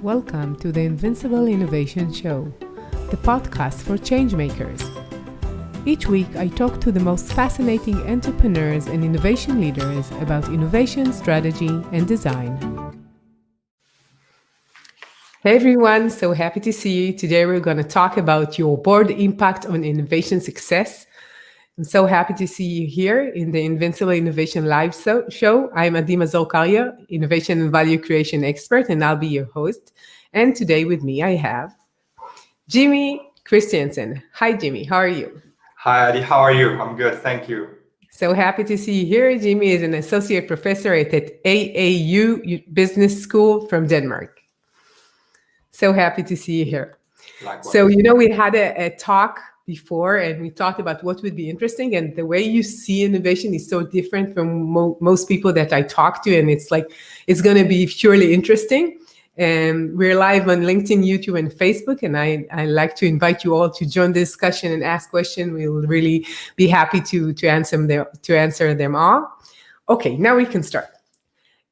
Welcome to the Invincible Innovation Show, the podcast for changemakers. Each week, I talk to the most fascinating entrepreneurs and innovation leaders about innovation, strategy, and design. Hey everyone, so happy to see you. Today we're going to talk about your board impact on innovation success. I'm so happy to see you here in the Invincible Innovation Live show. I'm Mazor, Kario, Innovation and Value Creation Expert, and I'll be your host. And today with me, I have Jimmi Christiansen. Hi, Jimmi. How are you? Hi, Adi. How are you? I'm good. Thank you. So happy to see you here. Jimmi is an associate professor at AAU Business School from Denmark. So happy to see you here. Likewise. So, we had a talk before and we talked about what would be interesting, and the way you see innovation is so different from most people that I talk to, and it's going to be surely interesting. And we're live on LinkedIn, YouTube, and Facebook, and I like to invite you all to join the discussion and ask questions. We'll really be happy to answer them all. Okay, now we can start.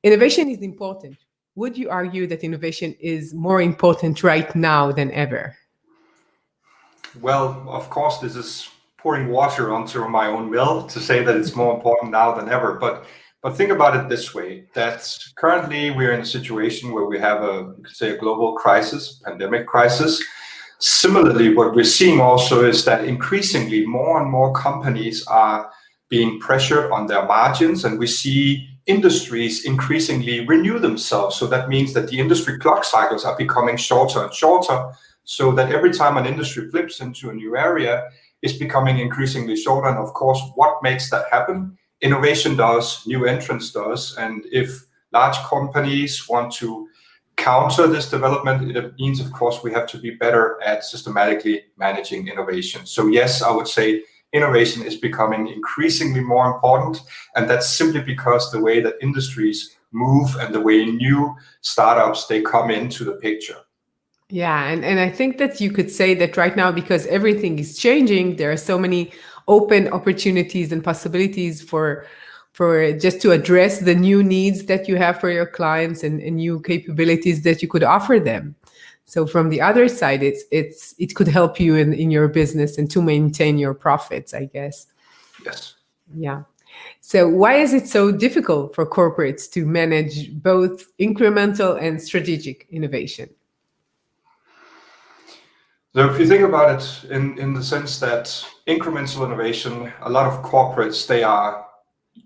Innovation is important. Would you argue that innovation is more important right now than ever? Well, of course, this is pouring water onto my own mill to say that it's more important now than ever. But think about it this way, that currently we're in a situation where we have a global crisis, pandemic crisis. Similarly, what we're seeing also is that increasingly more and more companies are being pressured on their margins, and we see industries increasingly renew themselves. So that means that the industry clock cycles are becoming shorter and shorter, so that every time an industry flips into a new area, it's becoming increasingly shorter. And of course, what makes that happen? Innovation does, new entrants does. And if large companies want to counter this development, it means, of course, we have to be better at systematically managing innovation. So yes, I would say innovation is becoming increasingly more important. And that's simply because the way that industries move and the way new startups, they come into the picture. Yeah, and I think that you could say that right now, because everything is changing, there are so many open opportunities and possibilities for just to address the new needs that you have for your clients and new capabilities that you could offer them. So from the other side, it could help you in your business and to maintain your profits, I guess. Yes. Yeah. So why is it so difficult for corporates to manage both incremental and strategic innovation? So if you think about it in the sense that incremental innovation, a lot of corporates,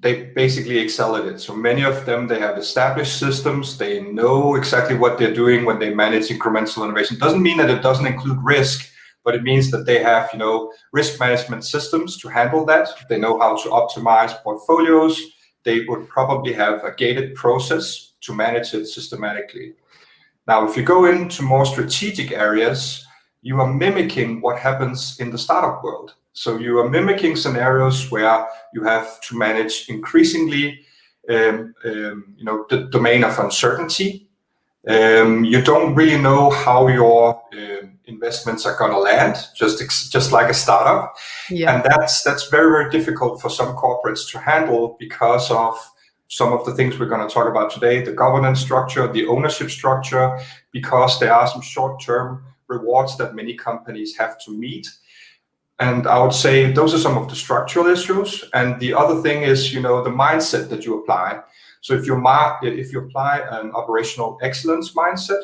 they basically excel at it. So many of them, they have established systems. They know exactly what they're doing when they manage incremental innovation. Doesn't mean that it doesn't include risk, but it means that they have, risk management systems to handle that. They know how to optimize portfolios. They would probably have a gated process to manage it systematically. Now, if you go into more strategic areas, you are mimicking what happens in the startup world. So you are mimicking scenarios where you have to manage increasingly, the domain of uncertainty. You don't really know how your investments are going to land, just like a startup. Yeah. And that's very, very difficult for some corporates to handle because of some of the things we're going to talk about today, the governance structure, the ownership structure, because there are some short-term rewards that many companies have to meet. And I would say those are some of the structural issues. And the other thing is, the mindset that you apply. So if you apply an operational excellence mindset,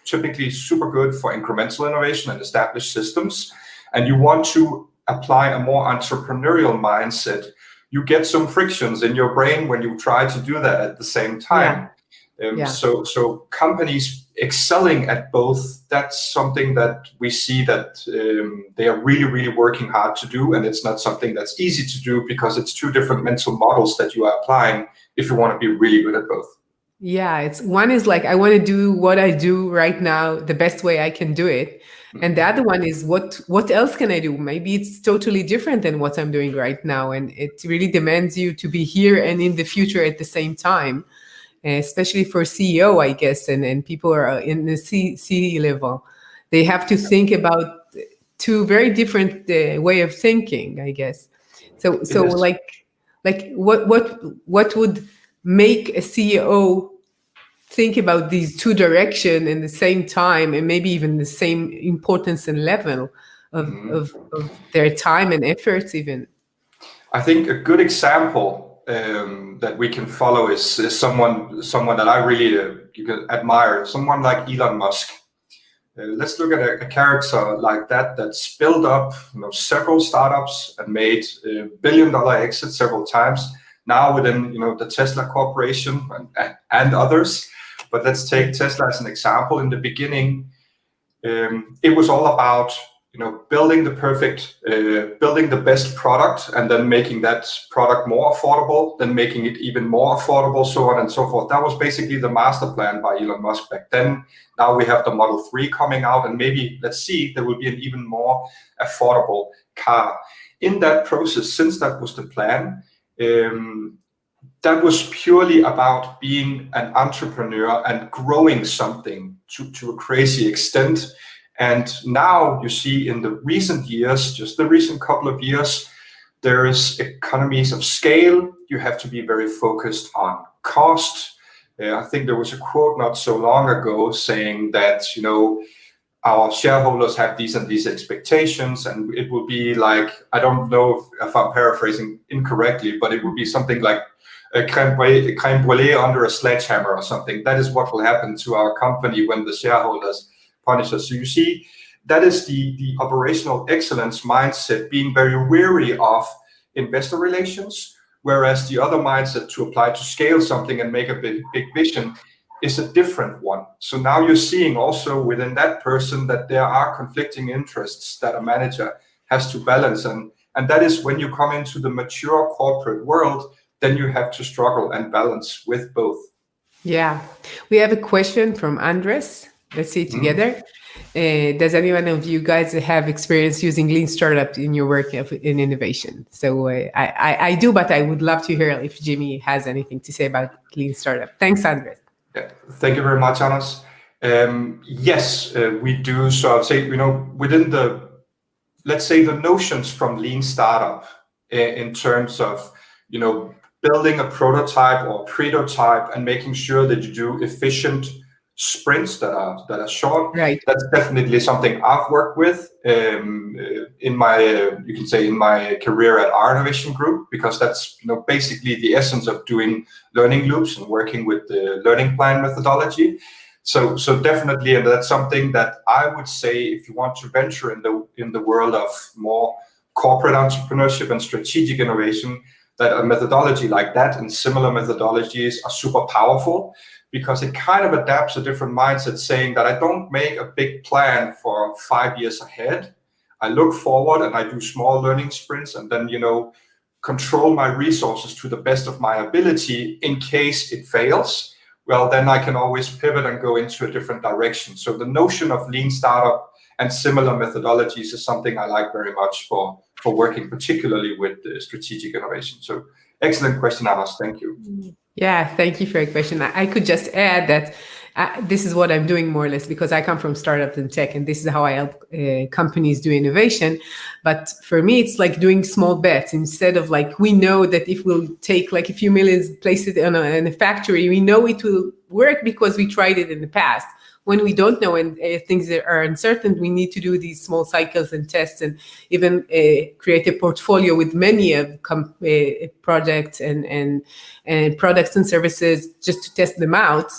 typically super good for incremental innovation and established systems, and you want to apply a more entrepreneurial mindset, you get some frictions in your brain when you try to do that at the same time. Yeah. So companies excelling at both, that's something that we see that they are really, really working hard to do. And it's not something that's easy to do because it's two different mental models that you are applying if you want to be really good at both. Yeah, one is like, I want to do what I do right now the best way I can do it. And the other one is what else can I do? Maybe it's totally different than what I'm doing right now. And it really demands you to be here and in the future at the same time. Especially for CEO, I guess, and people are in the C level. They have to think about two very different way of thinking, I guess. So like what would make a CEO think about these two directions in the same time, and maybe even the same importance and level of their time and efforts even? I think a good example that we can follow is someone that I really you can admire, someone like Elon Musk. Let's look at a character like that that's built up several startups and made billion-dollar exits several times. Now within the Tesla Corporation and others. But let's take Tesla as an example. In the beginning, it was all about building the best product and then making that product more affordable, then making it even more affordable, so on and so forth. That was basically the master plan by Elon Musk back then. Now we have the Model 3 coming out, and maybe, let's see, there will be an even more affordable car. In that process, since that was the plan, that was purely about being an entrepreneur and growing something to a crazy extent. And now you see in the recent years, just the recent couple of years, there is economies of scale. You have to be very focused on cost. I think there was a quote not so long ago saying that, our shareholders have these and these expectations, and it will be like, I don't know if I'm paraphrasing incorrectly, but it would be something like a crème brûlée under a sledgehammer or something. That is what will happen to our company when the shareholders punish us. So you see, that is the operational excellence mindset, being very wary of investor relations, whereas the other mindset to apply to scale something and make a big vision is a different one. So now you're seeing also within that person that there are conflicting interests that a manager has to balance. And that is when you come into the mature corporate world, then you have to struggle and balance with both. Yeah. We have a question from Andres. Let's see it together. Does anyone of you guys have experience using Lean Startup in your work in innovation? So I do, but I would love to hear if Jimmy has anything to say about Lean Startup. Thanks, Andres. Yeah, thank you very much, Anas. Yes, we do. So I'd say, within let's say the notions from Lean Startup in terms of, building a prototype or prototype and making sure that you do efficient sprints that are short. Right. That's definitely something I've worked with in my you can say in my career at our innovation group, because that's basically the essence of doing learning loops and working with the learning plan methodology. So definitely, and that's something that I would say, if you want to venture in the world of more corporate entrepreneurship and strategic innovation, that a methodology like that and similar methodologies are super powerful, because it kind of adapts a different mindset, saying that I don't make a big plan for 5 years ahead. I look forward and I do small learning sprints, and then, control my resources to the best of my ability in case it fails. Well, then I can always pivot and go into a different direction. So the notion of Lean Startup and similar methodologies is something I like very much for working particularly with strategic innovation. So excellent question, Anas. Thank you. Yeah, thank you for your question. I could just add that this is what I'm doing more or less, because I come from startups and tech, and this is how I help companies do innovation. But for me, it's like doing small bets. Instead of we know that if we'll take a few millions, place it in a factory, we know it will work because we tried it in the past. When we don't know and things that are uncertain, we need to do these small cycles and tests, and even create a portfolio with many of projects and products and services just to test them out.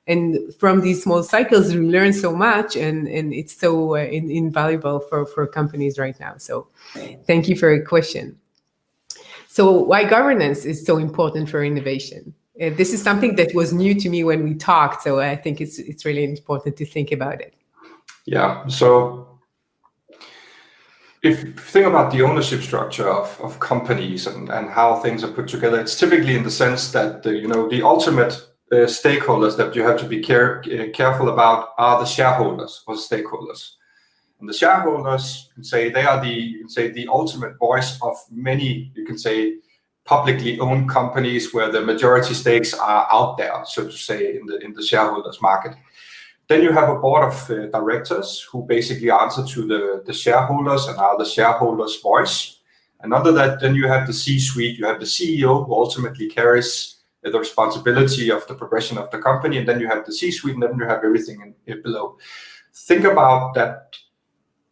And from these small cycles, we learn so much, and it's so invaluable for companies right now. So thank you for your question. So why governance is so important for innovation? This is something that was new to me when we talked, so I think it's really important to think about it. Yeah, so if you think about the ownership structure of companies and how things are put together, it's typically in the sense that the ultimate stakeholders that you have to be careful about are the shareholders or stakeholders. And the shareholders, you can say, they are the ultimate voice of many, you can say, publicly owned companies where the majority stakes are out there, so to say, in the shareholders market. Then you have a board of directors who basically answer to the shareholders and are the shareholders' voice. And under that, then you have the C-suite, you have the CEO, who ultimately carries the responsibility of the progression of the company, and then you have the C-suite, and then you have everything below. Think about that.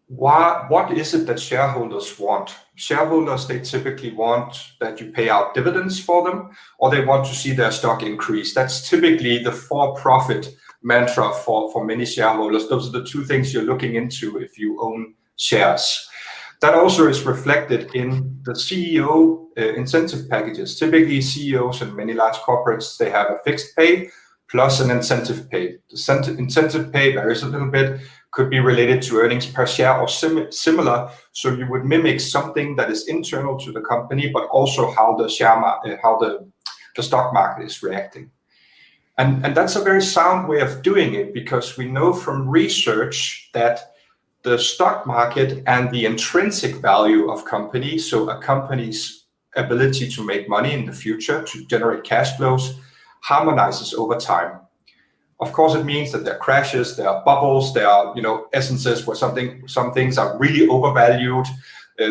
What is it that shareholders want? Shareholders, they typically want that you pay out dividends for them, or they want to see their stock increase. That's typically the for-profit mantra for many shareholders. Those are the two things you're looking into if you own shares. That also is reflected in the CEO incentive packages. Typically, CEOs in many large corporates, they have a fixed pay plus an incentive pay. The incentive pay varies a little bit, could be related to earnings per share or similar. So you would mimic something that is internal to the company, but also how the stock market is reacting. And that's a very sound way of doing it, because we know from research that the stock market and the intrinsic value of companies, so a company's ability to make money in the future, to generate cash flows, harmonizes over time. Of course, it means that there are crashes, there are bubbles, there are essences where some things are really overvalued,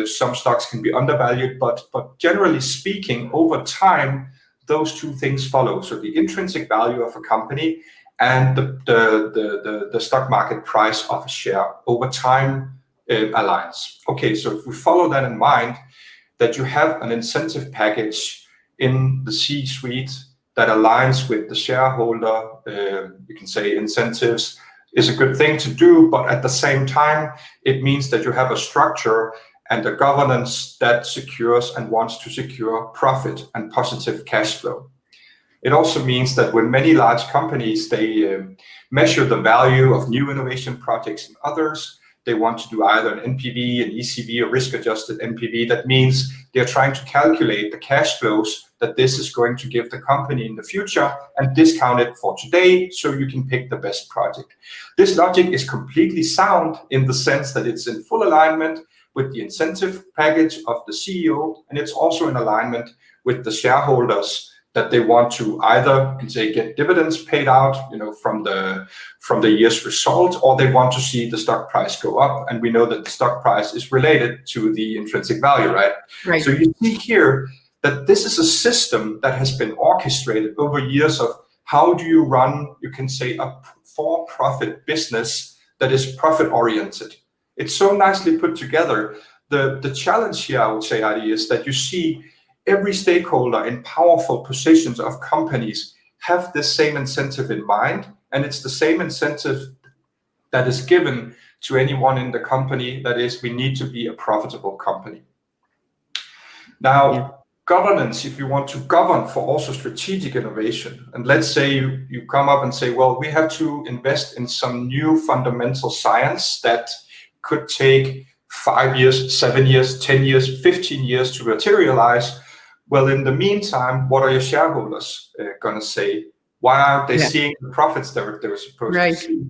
some stocks can be undervalued, but generally speaking, over time, those two things follow. So the intrinsic value of a company and the stock market price of a share over time aligns. Okay, so if we follow that in mind, that you have an incentive package in the C-suite that aligns with the shareholder, you can say incentives is a good thing to do, but at the same time, it means that you have a structure and a governance that secures and wants to secure profit and positive cash flow. It also means that when many large companies, they measure the value of new innovation projects and others, they want to do either an NPV, an ECV, or risk-adjusted NPV. That means they're trying to calculate the cash flows that this is going to give the company in the future and discount it for today so you can pick the best project. This logic is completely sound in the sense that it's in full alignment with the incentive package of the CEO, and it's also in alignment with the shareholders that they want to either, you can say, get dividends paid out, from the year's result, or they want to see the stock price go up. And we know that the stock price is related to the intrinsic value, right? Right. So you see here that this is a system that has been orchestrated over years of how do you run, you can say, a for-profit business that is profit-oriented. It's so nicely put together. The challenge here, I would say, Adi, is that you see every stakeholder in powerful positions of companies have the same incentive in mind, and it's the same incentive that is given to anyone in the company. That is, we need to be a profitable company. Now, governance, if you want to govern for also strategic innovation, and let's say you come up and say, well, we have to invest in some new fundamental science that could take 5 years, 7 years, 10 years, 15 years to materialize. Well, in the meantime, what are your shareholders going to say? Why aren't they seeing the profits they were supposed to see?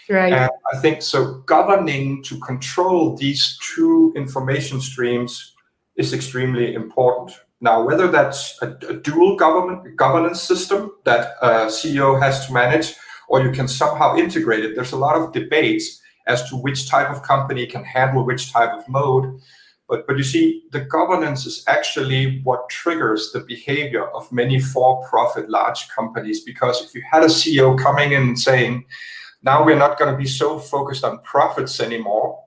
Right. And I think so governing to control these two information streams is extremely important. Now, whether that's a dual governance system that a CEO has to manage, or you can somehow integrate it, there's a lot of debates as to which type of company can handle which type of mode. But you see, the governance is actually what triggers the behavior of many for-profit large companies. Because if you had a CEO coming in and saying, now we're not going to be so focused on profits anymore,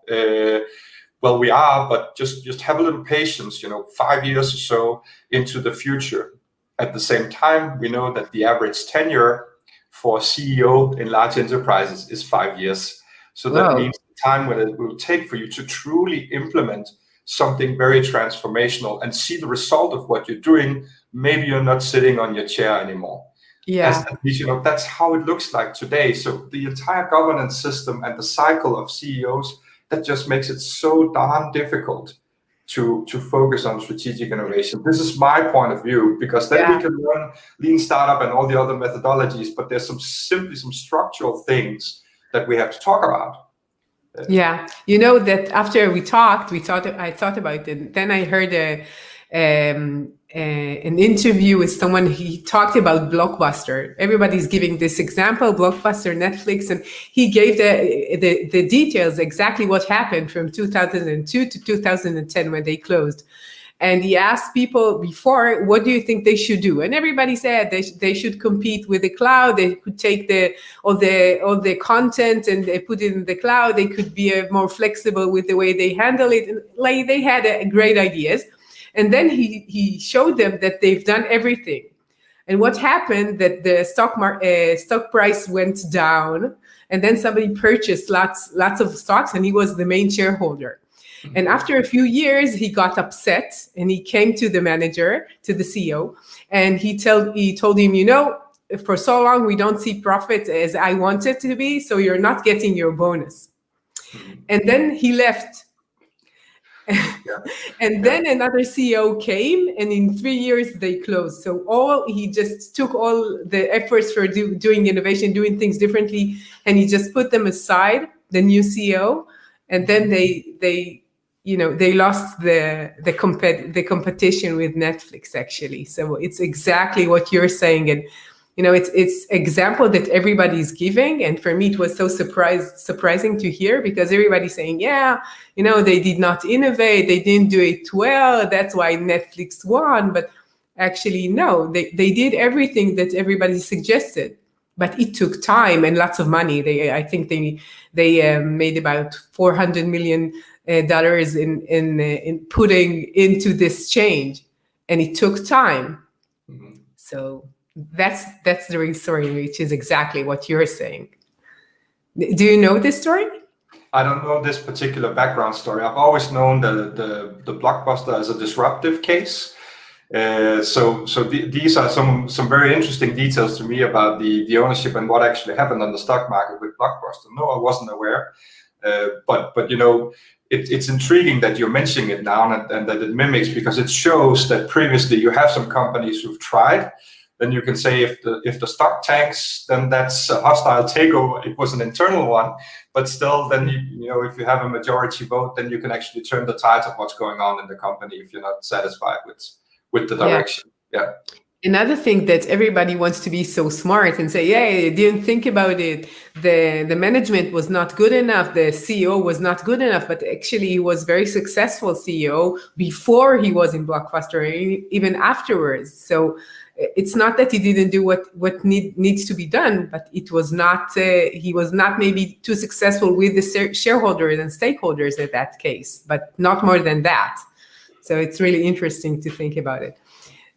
well, we are, but just have a little patience, 5 years or so into the future. At the same time, we know that the average tenure for a CEO in large enterprises is 5 years. So that means the time when it will take for you to truly implement something very transformational and see the result of what you're doing. Maybe you're not sitting on your chair anymore. Yeah. That's how it looks like today. So the entire governance system and the cycle of CEOs, that just makes it so darn difficult to focus on strategic innovation. This is my point of view, because then we can run lean startup and all the other methodologies, but there's some structural things that we have to talk about. Yeah, that after I thought about it. Then I heard an interview with someone. He talked about Blockbuster. Everybody's giving this example, Blockbuster, Netflix, and he gave the details, exactly what happened from 2002 to 2010 when they closed. And he asked people before, what do you think they should do? And everybody said they should compete with the cloud. They could take all the content and they put it in the cloud. They could be more flexible with the way they handle it. And, like, they had great ideas. And then he showed them that they've done everything. And what happened, that the stock price went down, and then somebody purchased lots of stocks, and he was the main shareholder. And after a few years, he got upset, and he came to the manager, to the CEO, and he told him, for so long we don't see profit as I want it to be, so you're not getting your bonus. And then he left. And then another CEO came, and in 3 years they closed. So he just took all the efforts for doing innovation, doing things differently, and he just put them aside, the new CEO, and then they lost the competition with Netflix, actually. So it's exactly what you're saying, and it's example that everybody's giving. And for me, it was so surprising to hear, because everybody's saying, they did not innovate, they didn't do it well, that's why Netflix won. But actually, no, they did everything that everybody suggested, but it took time and lots of money. I think they made about $400 million in putting into this change, and it took time. Mm-hmm. So that's the real story, which is exactly what you're saying. Do you know this story? I don't know this particular background story. I've always known the Blockbuster as a disruptive case. These are some very interesting details to me about the ownership and what actually happened on the stock market with Blockbuster. No, I wasn't aware. But it's intriguing that you're mentioning it now, and that it mimics, because it shows that previously you have some companies who've tried. Then you can say if the stock tanks, then that's a hostile takeover. It was an internal one, but still, then if you have a majority vote, then you can actually turn the tide of what's going on in the company if you're not satisfied with the direction. Yeah. Another thing that everybody wants to be so smart and say, I didn't think about it. The management was not good enough. The CEO was not good enough, but actually he was very successful CEO before he was in Blockbuster, even afterwards. So it's not that he didn't do what needs to be done, but it was not. He was not maybe too successful with the shareholders and stakeholders in that case, but not more than that. So it's really interesting to think about it.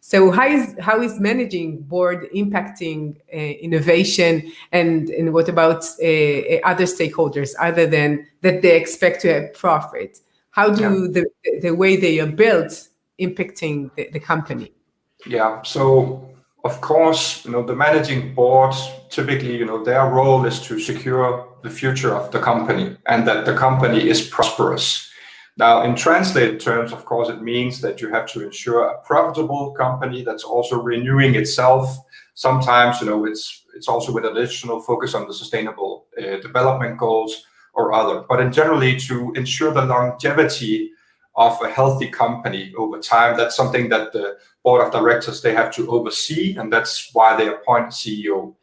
So how is managing board impacting innovation, and what about other stakeholders other than that they expect to have profit? How do the way they are built impacting the company? Yeah, so of course, the managing board, typically, their role is to secure the future of the company and that the company is prosperous. Now, in translated terms, of course, it means that you have to ensure a profitable company that's also renewing itself. Sometimes, it's also with additional focus on the sustainable development goals or other. But in generally, to ensure the longevity of a healthy company over time, that's something that the board of directors, they have to oversee, and that's why they appoint a CEO.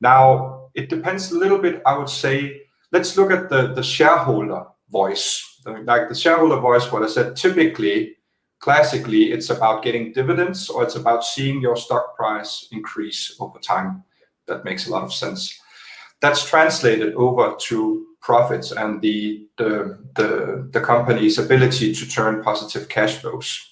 Now, it depends a little bit, I would say. Let's look at the shareholder voice. Like the shareholder voice, what I said, typically, classically, it's about getting dividends, or it's about seeing your stock price increase over time. That makes a lot of sense. That's translated over to profits and the company's ability to turn positive cash flows.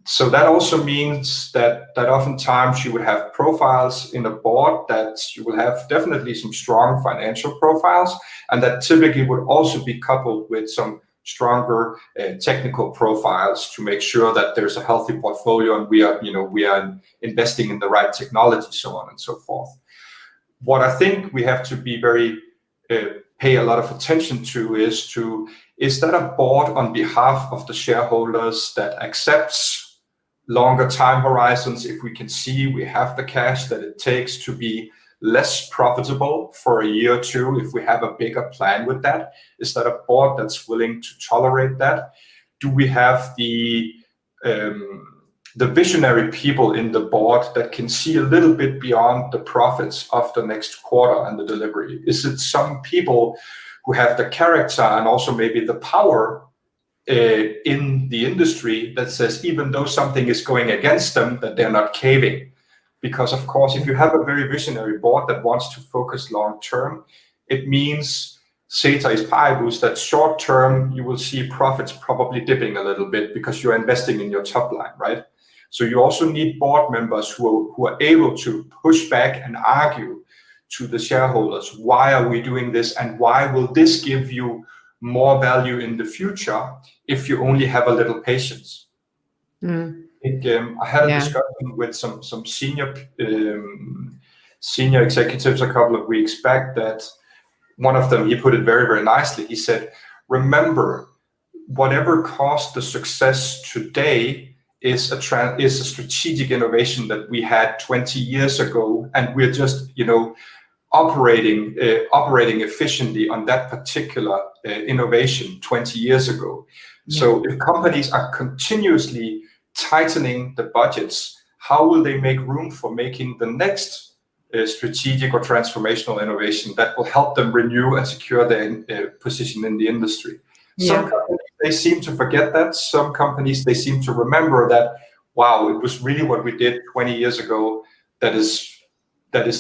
So that also means that oftentimes you would have profiles in a board that you will have definitely some strong financial profiles, and that typically would also be coupled with some stronger technical profiles to make sure that there's a healthy portfolio and we are investing in the right technology, so on and so forth. What I think we have to be very pay a lot of attention to is that a board on behalf of the shareholders that accepts longer time horizons. If we can see we have the cash that it takes to be less profitable for a year or two, if we have a bigger plan with that, is that a board that's willing to tolerate that? Do we have the visionary people in the board that can see a little bit beyond the profits of the next quarter and the delivery? Is it some people who have the character and also maybe the power in the industry that says even though something is going against them, that they're not caving. Because of course, if you have a very visionary board that wants to focus long term, it means ceteris paribus that short term you will see profits probably dipping a little bit because you're investing in your top line, right? So you also need board members who are able to push back and argue to the shareholders, why are we doing this and why will this give you more value in the future if you only have a little patience. I had a discussion with some senior executives a couple of weeks back that one of them, he put it very, very nicely. He said, remember, whatever caused the success today is a strategic innovation that we had 20 years ago, and we're just, operating efficiently on that particular innovation 20 years ago. Yeah. So if companies are continuously tightening the budgets, how will they make room for making the next strategic or transformational innovation that will help them renew and secure their position in the industry? Yeah. Some companies, they seem to forget that. Some companies, they seem to remember that, wow, it was really what we did 20 years ago that is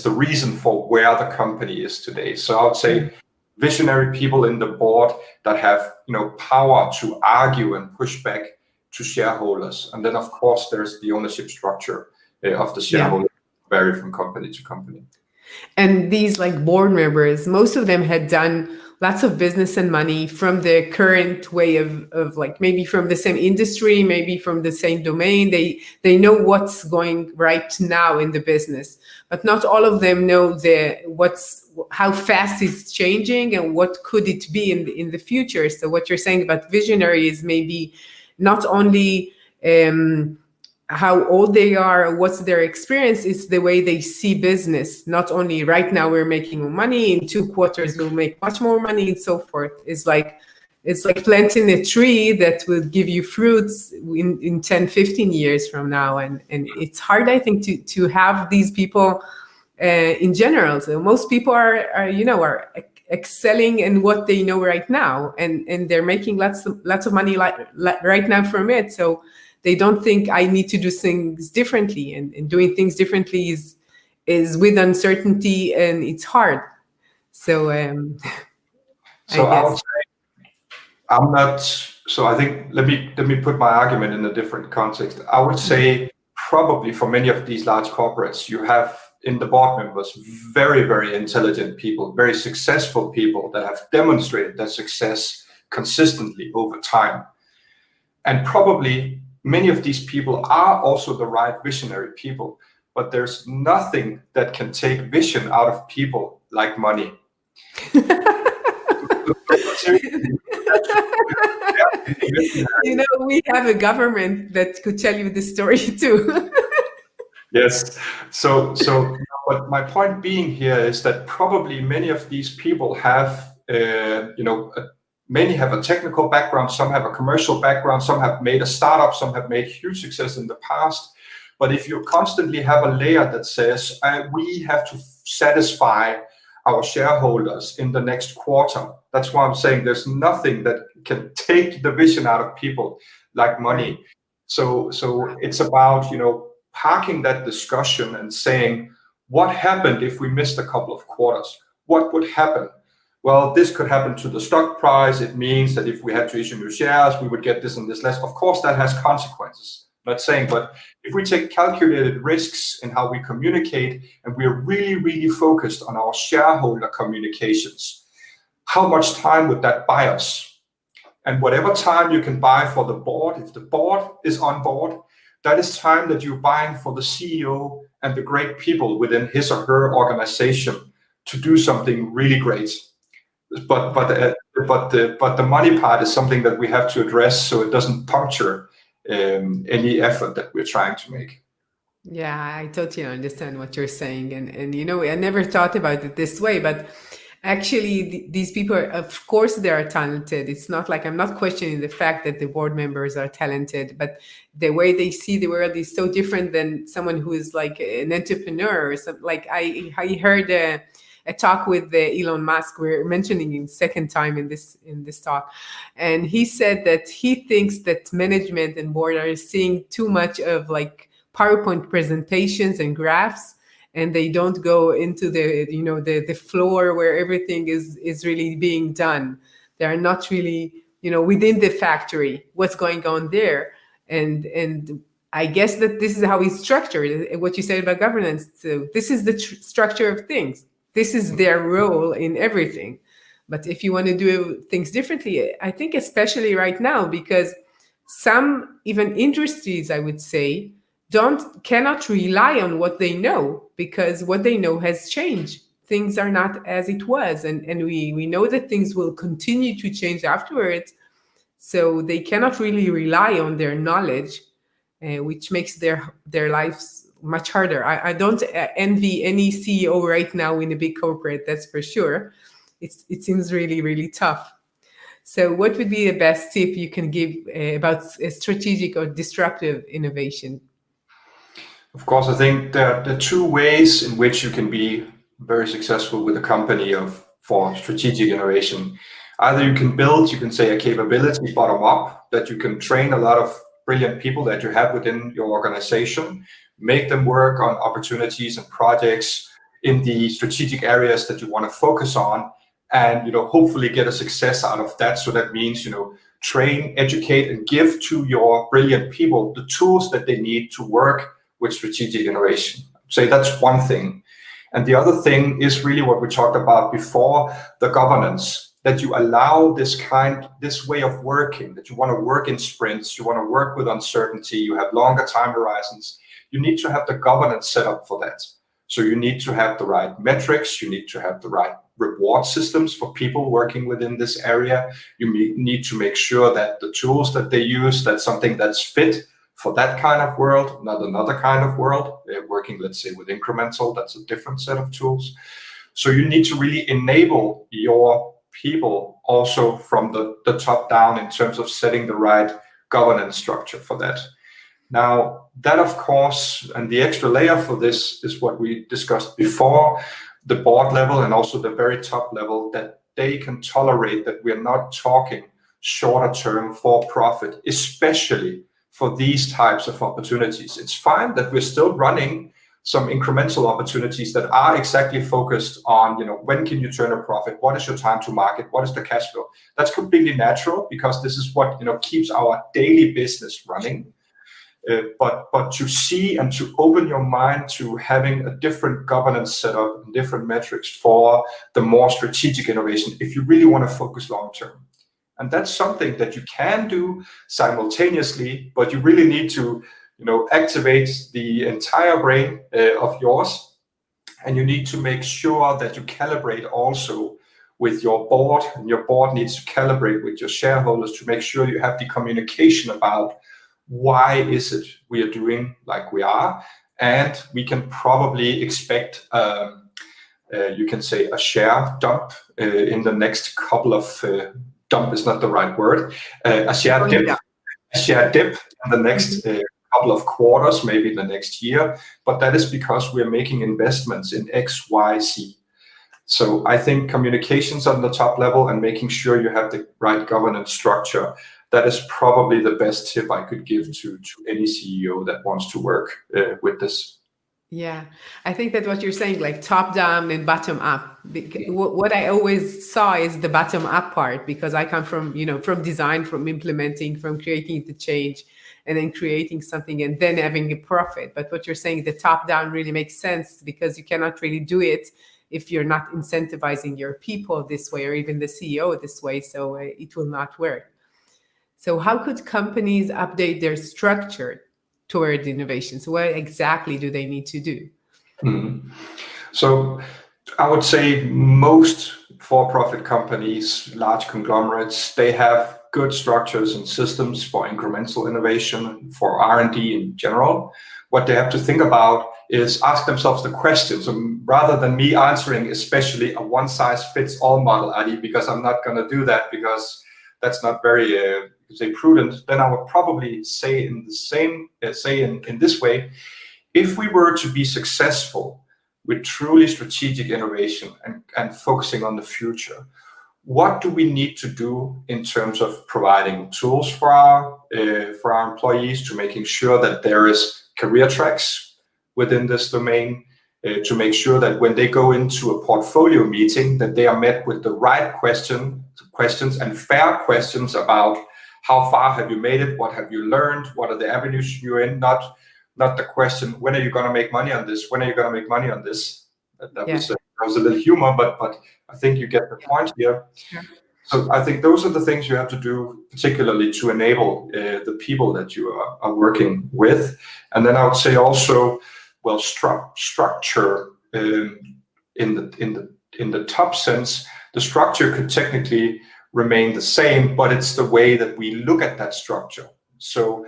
the reason for where the company is today. So I would say visionary people in the board that have power to argue and push back to shareholders. And then of course there's the ownership structure of the shareholders, vary from company to company. And these board members, most of them had done lots of business and money from the current way of maybe from the same industry, maybe from the same domain. They know what's going right now in the business, but not all of them know how fast it's changing and what could it be in the future. So what you're saying about visionary is maybe not only how old they are, what's their experience, it's the way they see business. Not only right now we're making more money, in 2 quarters we'll make much more money, and so forth. It's like planting a tree that will give you fruits in 10, 15 years from now. And it's hard, I think, to have these people in general. So most people are excelling in what they know right now, and they're making lots of money right now from it. So they don't think I need to do things differently, and doing things differently is with uncertainty and it's hard. So I would say I'm not. So I think let me put my argument in a different context. I would say probably for many of these large corporates, you have in the board members very, very intelligent people, very successful people that have demonstrated that success consistently over time, and probably many of these people are also the right visionary people, but there's nothing that can take vision out of people like money. We have a government that could tell you this story too. Yes. So, but my point being here is that probably many of these people have, many have a technical background, some have a commercial background, some have made a startup, some have made huge success in the past. But if you constantly have a layer that says, we have to satisfy our shareholders in the next quarter, that's why I'm saying there's nothing that can take the vision out of people like money. So it's about, parking that discussion and saying, what happened if we missed a couple of quarters? What would happen? Well, this could happen to the stock price. It means that if we had to issue new shares, we would get this and this less. Of course, that has consequences. I'm not saying, but if we take calculated risks in how we communicate, and we're really, really focused on our shareholder communications, how much time would that buy us? And whatever time you can buy for the board, if the board is on board, that is time that you're buying for the CEO and the great people within his or her organization to do something really great. But the money part is something that we have to address so it doesn't puncture any effort that we're trying to make. Yeah, I totally understand what you're saying, and I never thought about it this way, but actually these people, of course, they are talented. It's not like I'm not questioning the fact that the board members are talented, but the way they see the world is so different than someone who is like an entrepreneur or something. Like I heard a a talk with Elon Musk. We're mentioning him second time in this talk, and he said that he thinks that management and board are seeing too much of like PowerPoint presentations and graphs, and they don't go into the floor where everything is really being done. They are not really within the factory what's going on there, and I guess that this is how he's structured. What you said about governance, so this is the structure of things. This is their role in everything. But if you want to do things differently, I think especially right now, because some even industries, I would say, cannot rely on what they know, because what they know has changed. Things are not as it was, and we know that things will continue to change afterwards. So they cannot really rely on their knowledge, which makes their lives much harder. I don't envy any CEO right now in a big corporate, that's for sure. It seems really, really tough. So what would be the best tip you can give about strategic or disruptive innovation? Of course, I think there are two ways in which you can be very successful with a company for strategic innovation. Either you can say a capability bottom up, that you can train a lot of brilliant people that you have within your organization, make them work on opportunities and projects in the strategic areas that you want to focus on, and hopefully get a success out of that. So that means train, educate, and give to your brilliant people the tools that they need to work with strategic innovation. Say that's one thing. And the other thing is really what we talked about before, the governance, that you allow this way of working, that you want to work in sprints, you want to work with uncertainty, you have longer time horizons. You need to have the governance set up for that. So you need to have the right metrics, you need to have the right reward systems for people working within this area. You need to make sure that the tools that they use, that's something that's fit for that kind of world, not another kind of world. Working, let's say, with incremental, that's a different set of tools. So you need to really enable your people also from the top down in terms of setting the right governance structure for that. Now, that of course, and the extra layer for this is what we discussed before, the board level and also the very top level, that they can tolerate that we're not talking shorter term for profit, especially for these types of opportunities. It's fine that we're still running some incremental opportunities that are exactly focused on, when can you turn a profit? What is your time to market? What is the cash flow? That's completely natural, because this is what keeps our daily business running. But to see and to open your mind to having a different governance setup and different metrics for the more strategic innovation, if you really want to focus long term. And that's something that you can do simultaneously, but you really need to activate the entire brain of yours, and you need to make sure that you calibrate also with your board, and your board needs to calibrate with your shareholders to make sure you have the communication about why is it we are doing like we are, and we can probably expect you can say a share dump in the next couple of dump is not the right word, a share dip in the next couple of quarters, maybe the next year, but that is because we're making investments in X, Y, Z. So I think communications on the top level and making sure you have the right governance structure, that is probably the best tip I could give to any CEO that wants to work with this. Yeah, I think that what you're saying, like top down and bottom up, what I always saw is the bottom up part, because I come from, from design, from implementing, from creating the change, and then creating something and then having a profit. But what you're saying, the top down really makes sense, because you cannot really do it if you're not incentivizing your people this way, or even the CEO this way. So it will not work. So how could companies update their structure toward innovation? So what exactly do they need to do? Mm-hmm. So I would say most for-profit companies, large conglomerates, they have good structures and systems for incremental innovation, for R&D in general. What they have to think about is ask themselves the questions, rather than me answering especially a one-size-fits-all model, Adi, because I'm not going to do that, because that's not very prudent. Then I would probably say in the same in this way: if we were to be successful with truly strategic innovation and focusing on the future, what do we need to do in terms of providing tools for our employees, to making sure that there is career tracks within this domain, to make sure that when they go into a portfolio meeting, that they are met with the right questions and fair questions about how far have you made it, what have you learned, what are the avenues you're in, not the question, when are you going to make money on this, when are you going to make money on this. That was a little humor, but I think you get the point here. Sure. So I think those are the things you have to do, particularly to enable the people that you are working with. And then I would say also, well, structure in the top sense. The structure could technically remain the same, but it's the way that we look at that structure. So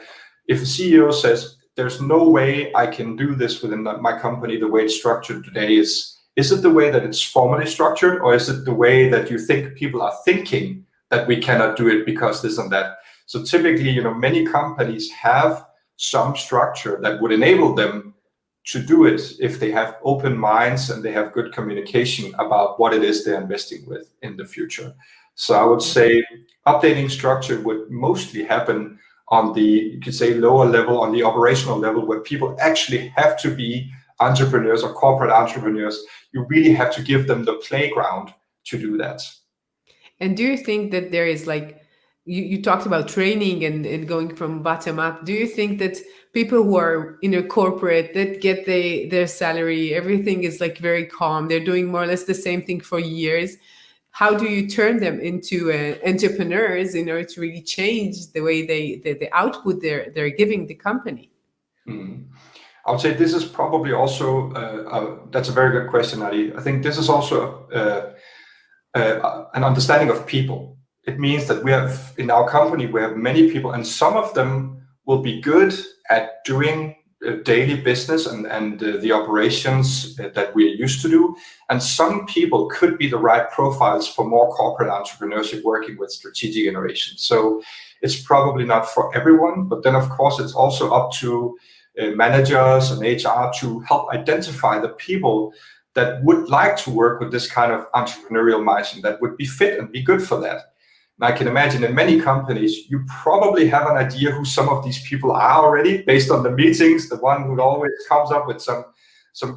if a CEO says, there's no way I can do this within my company the way it's structured today, is it the way that it's formally structured, or is it the way that you think people are thinking that we cannot do it because this and that? So typically, many companies have some structure that would enable them to do it if they have open minds and they have good communication about what it is they're investing with in the future. So I would say updating structure would mostly happen on the, you could say, lower level, on the operational level, where people actually have to be entrepreneurs or corporate entrepreneurs. You really have to give them the playground to do that. And do you think that there is, like, you talked about training and going from bottom up. Do you think that people who are in a corporate that get their salary, everything is like very calm, they're doing more or less the same thing for years, how do you turn them into entrepreneurs in order to really change the way the output they're giving the company? I would say this is probably also, that's a very good question, Adi. I think this is also an understanding of people. It means that we have, in our company, we have many people, and some of them will be good at doing daily business and the operations that we're used to do. And some people could be the right profiles for more corporate entrepreneurship working with strategic innovation. So it's probably not for everyone, but then of course it's also up to managers and HR to help identify the people that would like to work with this kind of entrepreneurial mindset, that would be fit and be good for that. And I can imagine in many companies, you probably have an idea who some of these people are already, based on the meetings. The one who always comes up with some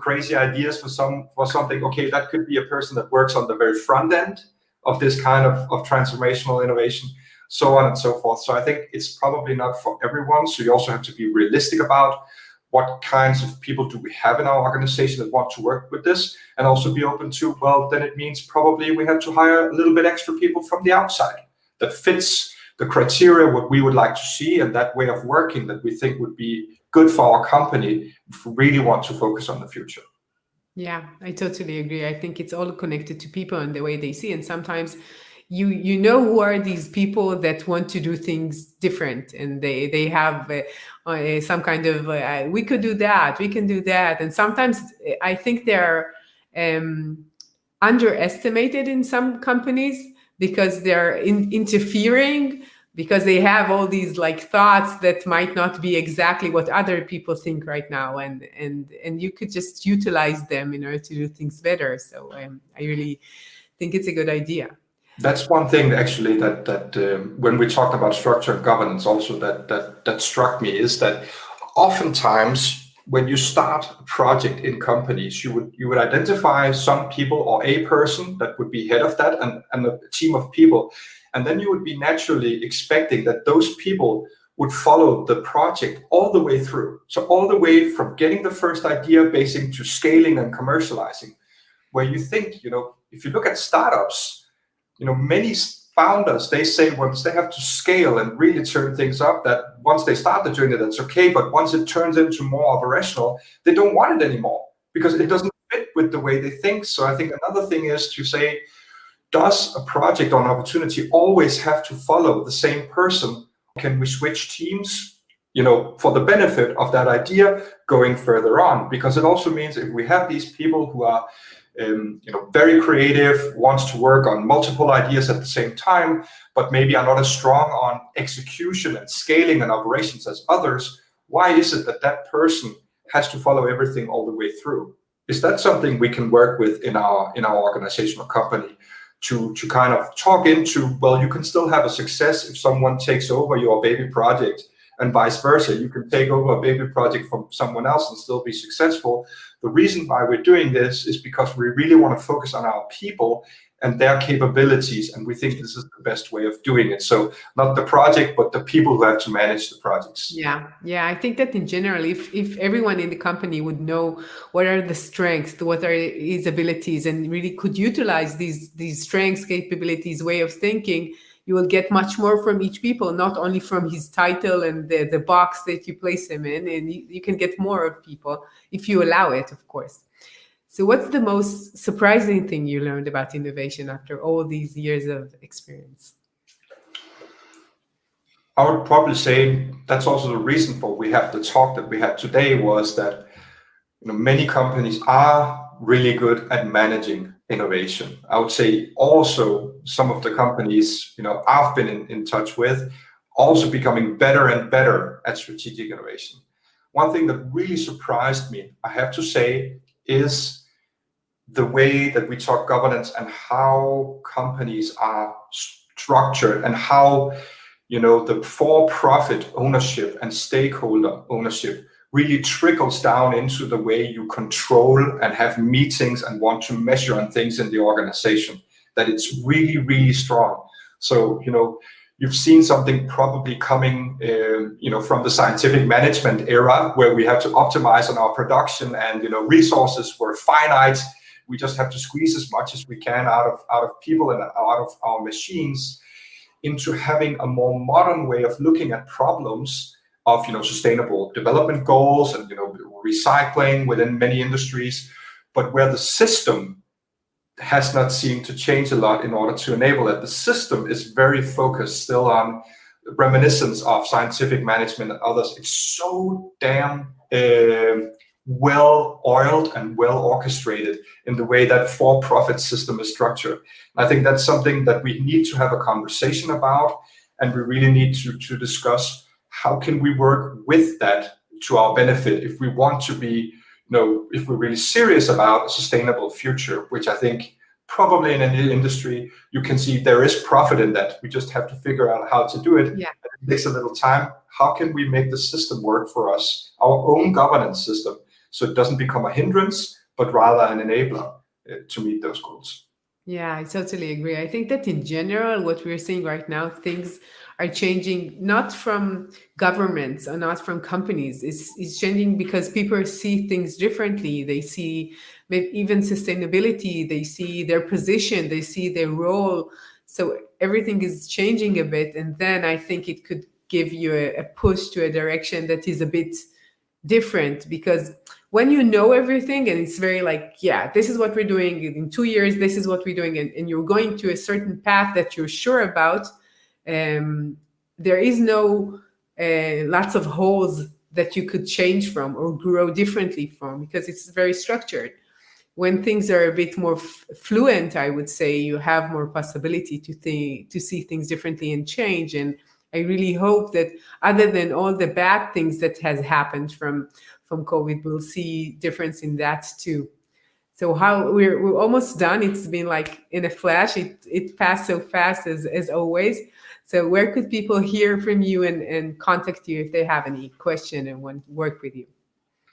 crazy ideas for something. Okay, that could be a person that works on the very front end of this kind of transformational innovation, so on and so forth. So I think it's probably not for everyone. So you also have to be realistic about what kinds of people do we have in our organization that want to work with this, and also be open to, well, then it means probably we have to hire a little bit extra people from the outside that fits the criteria, what we would like to see, and that way of working that we think would be good for our company if we really want to focus on the future. Yeah, I totally agree. I think it's all connected to people and the way they see. And sometimes you know who are these people that want to do things different, and they have some kind of we could do that, we can do that. And sometimes I think they're underestimated in some companies because they're interfering, because they have all these like thoughts that might not be exactly what other people think right now, and you could just utilize them in order to do things better. So I really think it's a good idea. That's one thing actually that when we talked about structure and governance, also that struck me, is that oftentimes when you start a project in companies, you would identify some people or a person that would be head of that, and a team of people. And then you would be naturally expecting that those people would follow the project all the way through. So all the way from getting the first idea, basing to scaling and commercializing, where you think, if you look at startups, many founders, they say once they have to scale and really turn things up, that once they start the journey, that's okay. But once it turns into more operational, they don't want it anymore because it doesn't fit with the way they think. So I think another thing is to say, does a project or an opportunity always have to follow the same person? Can we switch teams, for the benefit of that idea going further on? Because it also means if we have these people who are very creative, wants to work on multiple ideas at the same time, but maybe are not as strong on execution and scaling and operations as others, why is it that person has to follow everything all the way through? is that something we can work with in our organizational company to kind of talk into, well, you can still have a success if someone takes over your baby project, and vice versa. You can take over a baby project from someone else and still be successful. The reason why we're doing this is because we really want to focus on our people and their capabilities, and we think this is the best way of doing it. So not the project, but the people who have to manage the projects. Yeah, I think that in general, if everyone in the company would know what are the strengths, what are his abilities, and really could utilize these strengths, capabilities, way of thinking, you will get much more from each people, not only from his title and the box that you place him in, and you can get more of people if you allow it, of course. So what's the most surprising thing you learned about innovation after all these years of experience? I would probably say that's also the reason for we have the talk that we had today, was that many companies are really good at managing innovation. I would say also some of the companies I've been in touch with also becoming better and better at strategic innovation. One thing that really surprised me, I have to say, is the way that we talk governance and how companies are structured, and how the for-profit ownership and stakeholder ownership really trickles down into the way you control and have meetings and want to measure on things in the organization, that it's really, really strong. So, you've seen something probably coming, from the scientific management era, where we have to optimize on our production, and, resources were finite. We just have to squeeze as much as we can out of people and out of our machines, into having a more modern way of looking at problems of sustainable development goals and recycling within many industries, but where the system has not seemed to change a lot in order to enable it. The system is very focused still on reminiscence of scientific management and others. It's so damn well oiled and well orchestrated in the way that for-profit system is structured. I think that's something that we need to have a conversation about, and we really need to discuss how can we work with that to our benefit if we want to be, if we're really serious about a sustainable future, which I think probably in any industry you can see there is profit in that. We just have to figure out how to do it. Yeah. It takes a little time. How can we make the system work for us, our own governance system, so it doesn't become a hindrance, but rather an enabler to meet those goals? Yeah, I totally agree. I think that in general, what we're seeing right now, things are changing not from governments or not from companies. It's changing because people see things differently. They see maybe even sustainability. They see their position. They see their role. So everything is changing a bit. And then I think it could give you a push to a direction that is a bit different, because when you know everything and it's very like, yeah, this is what we're doing in 2 years, this is what we're doing, and you're going to a certain path that you're sure about, there is no lots of holes that you could change from or grow differently from, because it's very structured. When things are a bit more fluent, I would say you have more possibility to see things differently and change. And I really hope that other than all the bad things that has happened from COVID, we'll see difference in that too. So how we're almost done. It's been like in a flash. It passed so fast as always. So where could people hear from you and contact you if they have any question and want to work with you?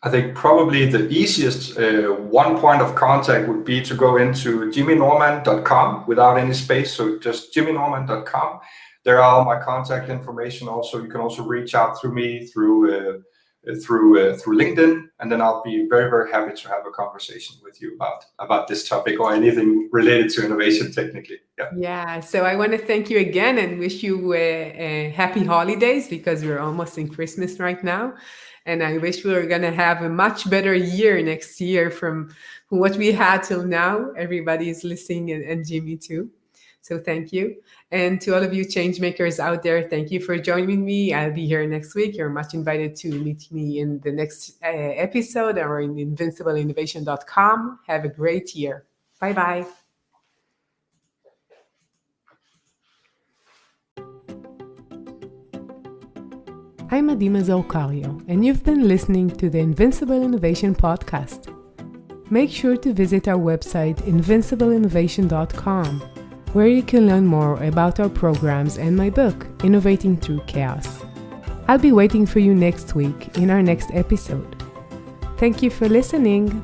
I think probably the easiest one point of contact would be to go into jimminormann.com without any space. So just jimminormann.com. There are all my contact information. Also, you can also reach out through me through LinkedIn, and then I'll be very, very happy to have a conversation with you about this topic or anything related to innovation technically. Yeah. So I want to thank you again and wish you happy holidays, because we're almost in Christmas right now. And I wish we were going to have a much better year next year from what we had till now. Everybody is listening, and Jimmy too. So thank you. And to all of you change makers out there, thank you for joining me. I'll be here next week. You're much invited to meet me in the next episode or in invincibleinnovation.com. Have a great year. Bye-bye. I'm Mazor, Kario, and you've been listening to the Invincible Innovation Podcast. make sure to visit our website invincibleinnovation.com, where you can learn more about our programs and my book, Innovating Through Chaos. I'll be waiting for you next week in our next episode. Thank you for listening.